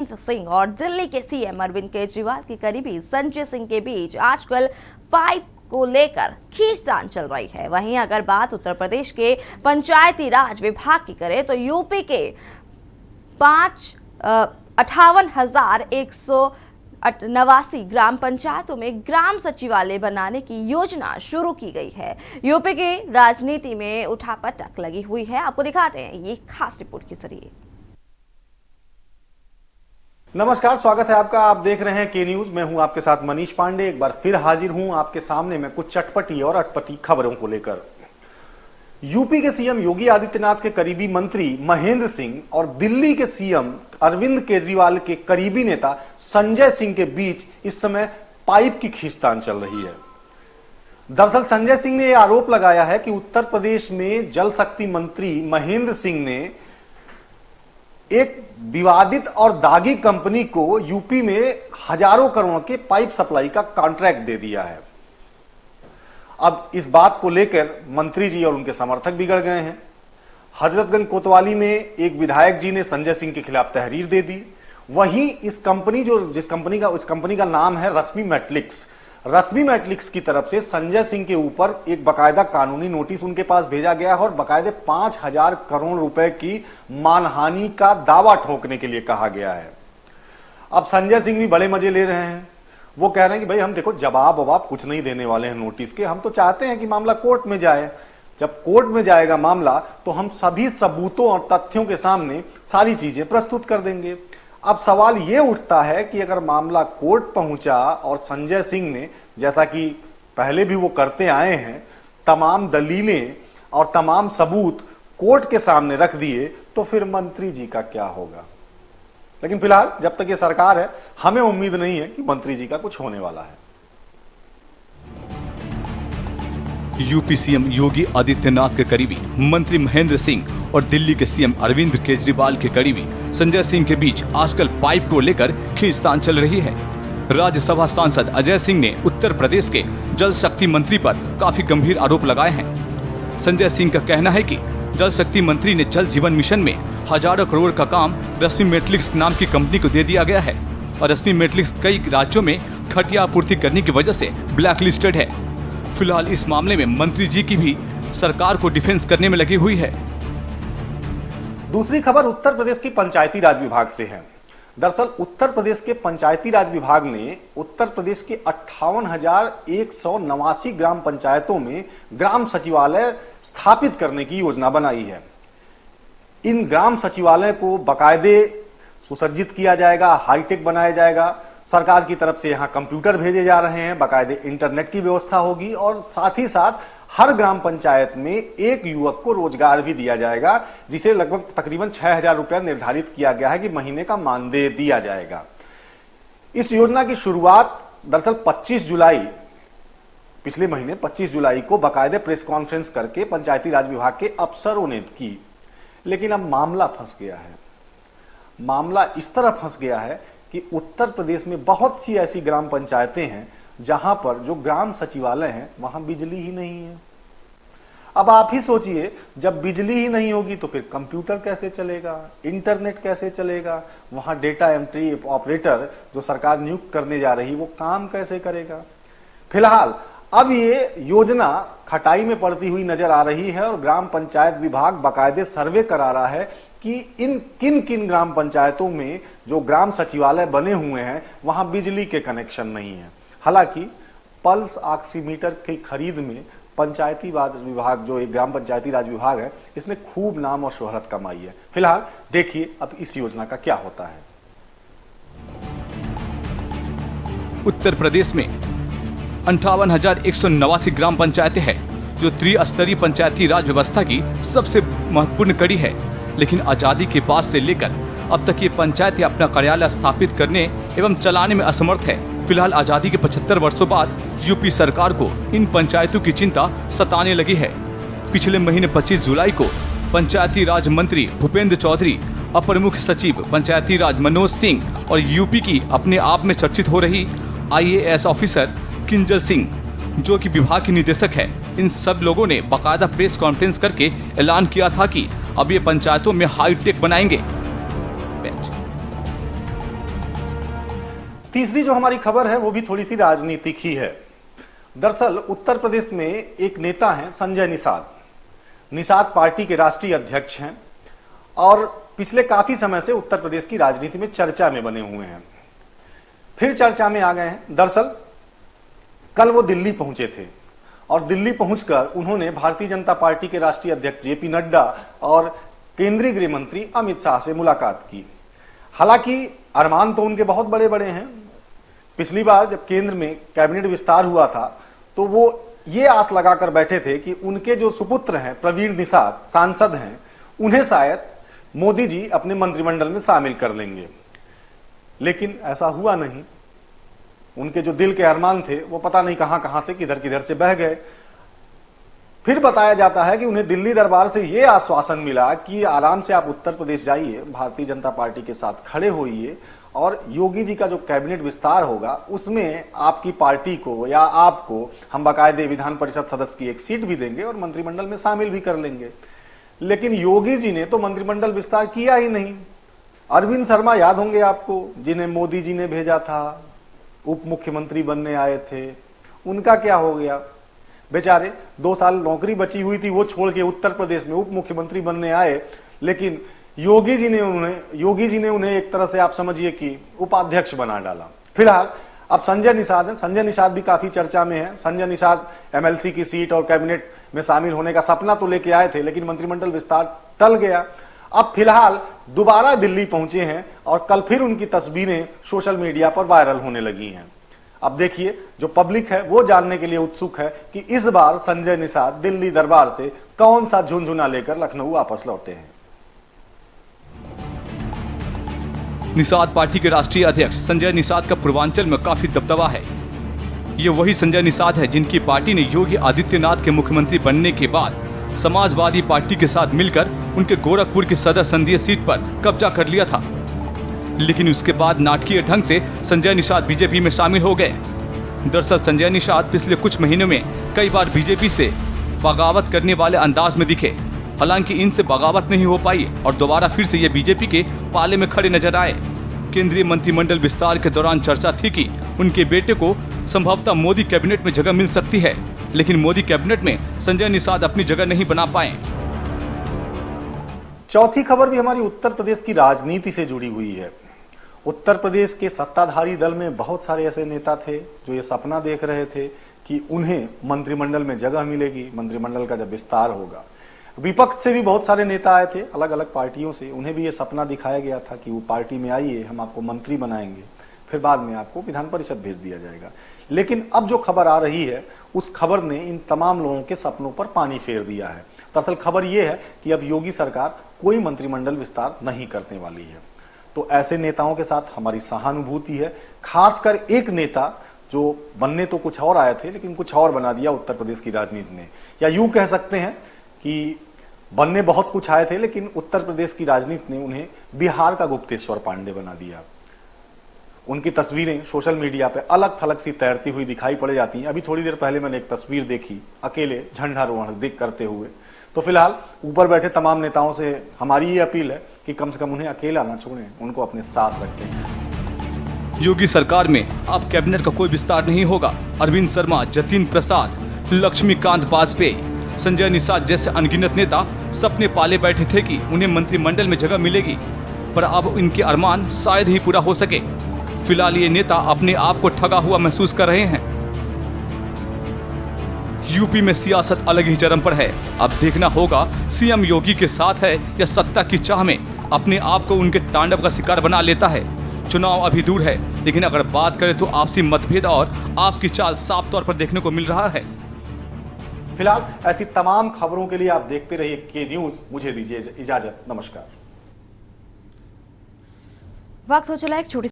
सिंह और दिल्ली के सीएम अरविंद केजरीवाल के करीबी संजय सिंह के बीच आजकल पाइप को लेकर खींचतान चल रही है। वहीं अगर बात उत्तर प्रदेश के पंचायती राज विभाग की करें तो यूपी के 58,189 ग्राम पंचायतों में ग्राम सचिवालय बनाने की योजना शुरू की गई है। यूपी की राजनीति में उठापटक लगी हुई है। आपको दिखाते हैं ये खास रिपोर्ट के जरिए। नमस्कार, स्वागत है आपका। आप देख रहे हैं के न्यूज। मैं हूं आपके साथ मनीष पांडे। एक बार फिर हाजिर हूं आपके सामने में कुछ चटपटी और अटपटी खबरों को लेकर। यूपी के सीएम योगी आदित्यनाथ के करीबी मंत्री महेंद्र सिंह और दिल्ली के सीएम अरविंद केजरीवाल के करीबी नेता संजय सिंह के बीच इस समय पाइप की खींचतान चल रही है। दरअसल संजय सिंह ने यह आरोप लगाया है कि उत्तर प्रदेश में जल शक्ति मंत्री महेंद्र सिंह ने एक विवादित और दागी कंपनी को यूपी में हजारों करोड़ के पाइप सप्लाई का कॉन्ट्रैक्ट दे दिया है। अब इस बात को लेकर मंत्री जी और उनके समर्थक बिगड़ गए हैं। हजरतगंज कोतवाली में एक विधायक जी ने संजय सिंह के खिलाफ तहरीर दे दी। वहीं इस कंपनी का नाम है रश्मि मैट्रिक्स की तरफ से संजय सिंह के ऊपर एक बकायदा कानूनी नोटिस उनके पास भेजा गया है और बकायदे 5,000 करोड़ रुपए की मानहानि का दावा ठोकने के लिए कहा गया है। अब संजय सिंह भी बड़े मजे ले रहे हैं। वो कह रहे हैं कि भाई हम देखो जवाब कुछ नहीं देने वाले हैं नोटिस के। हम तो चाहते हैं कि मामला कोर्ट में जाए। जब कोर्ट में जाएगा मामला तो हम सभी सबूतों और तथ्यों के सामने सारी चीजें प्रस्तुत कर देंगे। अब सवाल यह उठता है कि अगर मामला कोर्ट पहुंचा और संजय सिंह ने, जैसा कि पहले भी वो करते आए हैं, तमाम दलीलें और तमाम सबूत कोर्ट के सामने रख दिए तो फिर मंत्री जी का क्या होगा। लेकिन फिलहाल जब तक ये सरकार है हमें उम्मीद नहीं है कि मंत्री जी का कुछ होने वाला है। यूपी सीएम योगी आदित्यनाथ के करीबी मंत्री महेंद्र सिंह और दिल्ली के सीएम अरविंद केजरीवाल के करीबी संजय सिंह के बीच आजकल पाइप को लेकर खींचतान चल रही है। राज्यसभा सांसद अजय सिंह ने उत्तर प्रदेश के जल शक्ति मंत्री पर काफी गंभीर आरोप लगाए हैं। संजय सिंह का कहना है कि जल शक्ति मंत्री ने जल जीवन मिशन में हजारों करोड़ का काम रश्मि मैट्रिक्स नाम की कंपनी को दे दिया गया है और रश्मि मैट्रिक्स कई राज्यों में घटिया आपूर्ति करने की वजह से ब्लैक लिस्टेड है। फिलहाल इस मामले में मंत्री जी की भी सरकार को डिफेंस करने में लगी हुई है। दूसरी खबर उत्तर प्रदेश की पंचायती राज विभाग से है। दरअसल उत्तर प्रदेश के पंचायती राज विभाग ने उत्तर प्रदेश के 58,189 ग्राम पंचायतों में ग्राम सचिवालय स्थापित करने की योजना बनाई है। इन ग्राम सचिवालय को बाकायदे सुसज्जित किया जाएगा, हाईटेक बनाया जाएगा। सरकार की तरफ से यहां कंप्यूटर भेजे जा रहे हैं, बाकायदे इंटरनेट की व्यवस्था होगी और साथ ही साथ हर ग्राम पंचायत में एक युवक को रोजगार भी दिया जाएगा, जिसे लगभग तकरीबन 6,000 रुपया निर्धारित किया गया है कि महीने का मानदेय दिया जाएगा। इस योजना की शुरुआत दरअसल पिछले महीने 25 जुलाई को बाकायदे प्रेस कॉन्फ्रेंस करके पंचायती राज विभाग के अफसरों ने की। लेकिन अब मामला फंस गया है। मामला इस तरह फंस गया है कि उत्तर प्रदेश में बहुत सी ऐसी ग्राम पंचायतें हैं जहां पर जो ग्राम सचिवालय हैं वहां बिजली ही नहीं है। अब आप ही सोचिए, जब बिजली ही नहीं होगी तो फिर कंप्यूटर कैसे चलेगा, इंटरनेट कैसे चलेगा, वहां डेटा एंट्री ऑपरेटर जो सरकार नियुक्त करने जा रही वो काम कैसे करेगा। फिलहाल अब ये योजना खटाई में पड़ती हुई नजर आ रही है और ग्राम पंचायत विभाग बाकायदे सर्वे करा रहा है कि इन किन ग्राम पंचायतों में जो ग्राम सचिवालय बने हुए हैं वहां बिजली के कनेक्शन नहीं है। हालांकि पल्स ऑक्सीमीटर की खरीद में पंचायती राज विभाग, जो एक ग्राम पंचायती राज विभाग है, इसने खूब नाम और शोहरत कमाई है। फिलहाल देखिए अब इस योजना का क्या होता है। उत्तर प्रदेश में 58,189 ग्राम पंचायतें हैं जो त्रिस्तरीय पंचायती राज व्यवस्था की सबसे महत्वपूर्ण कड़ी है। लेकिन आजादी के बाद से लेकर अब तक ये पंचायतें अपना कार्यालय स्थापित करने एवं चलाने में असमर्थ है। फिलहाल आजादी के 75 वर्षों बाद यूपी सरकार को इन पंचायतों की चिंता सताने लगी है। पिछले महीने 25 जुलाई को पंचायती राज मंत्री भूपेंद्र चौधरी, अपर मुख्य सचिव पंचायती राज मनोज सिंह और यूपी की अपने आप में चर्चित हो रही IAS ऑफिसर किंजल सिंह, जो कि विभाग की निदेशक है, इन सब लोगों ने बाकायदा प्रेस कॉन्फ्रेंस करके ऐलान किया था कि अब ये पंचायतों में हाईटेक बनाएंगे। तीसरी जो हमारी खबर है वो भी थोड़ी सी राजनीतिक ही है। दरअसल उत्तर प्रदेश में एक नेता हैं संजय निषाद। निषाद पार्टी के राष्ट्रीय अध्यक्ष हैं और पिछले काफी समय से उत्तर प्रदेश की राजनीति में चर्चा में बने हुए हैं, फिर चर्चा में आ गए हैं। दरअसल कल वो दिल्ली पहुंचे थे और दिल्ली पहुंचकर उन्होंने भारतीय जनता पार्टी के राष्ट्रीय अध्यक्ष जेपी नड्डा और केंद्रीय गृह मंत्री अमित शाह से मुलाकात की। हालांकि अरमान तो उनके बहुत बड़े बड़े हैं। पिछली बार जब केंद्र में कैबिनेट विस्तार हुआ था तो वो ये आस लगाकर बैठे थे कि उनके जो सुपुत्र हैं प्रवीण निषाद सांसद हैं, उन्हें शायद मोदी जी अपने मंत्रिमंडल में शामिल कर लेंगे, लेकिन ऐसा हुआ नहीं। उनके जो दिल के अरमान थे वो पता नहीं कहां कहां से किधर किधर से बह गए। फिर बताया जाता है कि उन्हें दिल्ली दरबार से यह आश्वासन मिला कि आराम से आप उत्तर प्रदेश जाइए, भारतीय जनता पार्टी के साथ खड़े होइए और योगी जी का जो कैबिनेट विस्तार होगा उसमें आपकी पार्टी को या आपको हम बाकायदे विधान परिषद सदस्य की एक सीट भी देंगे और मंत्रिमंडल में शामिल भी कर लेंगे। लेकिन योगी जी ने तो मंत्रिमंडल विस्तार किया ही नहीं। अरविंद शर्मा याद होंगे आपको, जिन्हें मोदी जी ने भेजा था, उप मुख्यमंत्री बनने आए थे, उनका क्या हो गया? बेचारे 2 साल नौकरी बची हुई थी, वो छोड़ के उत्तर प्रदेश में उप मुख्यमंत्री बनने आए, लेकिन योगी जी ने उन्हें एक तरह से आप समझिए कि उपाध्यक्ष बना डाला। फिलहाल अब संजय निषाद हैं। संजय निषाद भी काफी चर्चा में है। संजय निषाद एमएलसी की सीट और कैबिनेट में शामिल होने का सपना तो लेके आए थे, लेकिन मंत्रिमंडल विस्तार टल गया। अब फिलहाल दोबारा दिल्ली पहुंचे हैं और कल फिर उनकी तस्वीरें सोशल मीडिया पर वायरल होने लगी हैं। अब देखिए, जो पब्लिक है वो जानने के लिए उत्सुक है कि इस बार संजय निषाद दिल्ली दरबार से कौन सा झुनझुना लेकर लखनऊ वापस लौटे हैं। निषाद पार्टी के राष्ट्रीय अध्यक्ष संजय निषाद का पूर्वांचल में काफी दबदबा है। ये वही संजय निषाद है जिनकी पार्टी ने योगी आदित्यनाथ के मुख्यमंत्री बनने के बाद समाजवादी पार्टी के साथ मिलकर उनके गोरखपुर की सदर संसदीय सीट पर कब्जा कर लिया था। लेकिन उसके बाद नाटकीय ढंग से संजय निषाद बीजेपी में शामिल हो गए। दरअसल संजय निषाद पिछले कुछ महीनों में कई बार बीजेपी से बगावत करने वाले अंदाज में दिखे। हालांकि इनसे बगावत नहीं हो पाई और दोबारा फिर से ये बीजेपी के पाले में खड़े नजर आए। केंद्रीय मंत्रिमंडल विस्तार के दौरान चर्चा थी कि उनके बेटे को संभवतः मोदी कैबिनेट में जगह मिल सकती है, लेकिन मोदी कैबिनेट में संजय निषाद अपनी जगह नहीं बना पाए। चौथी खबर भी हमारी उत्तर प्रदेश की राजनीति से जुड़ी हुई है। उत्तर प्रदेश के सत्ताधारी दल में बहुत सारे ऐसे नेता थे जो ये सपना देख रहे थे कि उन्हें मंत्रिमंडल में जगह मिलेगी, मंत्रिमंडल का जब विस्तार होगा। विपक्ष से भी बहुत सारे नेता आए थे, अलग अलग पार्टियों से। उन्हें भी ये सपना दिखाया गया था कि वो पार्टी में आइए, हम आपको मंत्री बनाएंगे, फिर बाद में आपको विधान परिषद भेज दिया जाएगा। लेकिन अब जो खबर आ रही है उस खबर ने इन तमाम लोगों के सपनों पर पानी फेर दिया है। दरअसल खबर यह है कि अब योगी सरकार कोई मंत्रिमंडल विस्तार नहीं करने वाली है। तो ऐसे नेताओं के साथ हमारी सहानुभूति है, खासकर एक नेता जो बनने तो कुछ और आए थे लेकिन कुछ और बना दिया उत्तर प्रदेश की राजनीति ने, या यूं कह सकते हैं कि बनने बहुत कुछ आए थे लेकिन उत्तर प्रदेश की राजनीति ने उन्हें बिहार का गुप्तेश्वर पांडे बना दिया। उनकी तस्वीरें सोशल मीडिया पे अलग थलग सी तैरती हुई दिखाई पड़ जाती हैं। अभी थोड़ी देर पहले मैंने एक तस्वीर देखी अकेले झंडारोहण करते हुए। तो फिलहाल ऊपर बैठे तमाम नेताओं से हमारी ये अपील है कि कम से कम उन्हें अकेला ना छोड़ें, उनको अपने साथ रखें। योगी सरकार में अब कैबिनेट का कोई विस्तार नहीं होगा। अरविंद शर्मा, जतिन प्रसाद, लक्ष्मीकांत वाजपेयी, संजय निषाद जैसे अनगिनत नेता सपने पाले बैठे थे कि उन्हें मंत्रिमंडल में जगह मिलेगी, पर अब इनके अरमान शायद ही पूरा हो सके। फिलहाल ये नेता अपने आप को ठगा हुआ महसूस कर रहे हैं। यूपी में सियासत अलग ही चरम पर है। अब देखना होगा सीएम योगी के साथ है या सत्ता की चाह में अपने आप को उनके तांडव का शिकार बना लेता है। चुनाव अभी दूर है, लेकिन अगर बात करें तो आपसी मतभेद और आपकी चाल साफ तौर पर देखने को मिल रहा है। फिलहाल ऐसी तमाम खबरों के लिए आप देखते रहिए के न्यूज। मुझे दीजिए इजाजत, नमस्कार। वक्त हो चला एक छोटी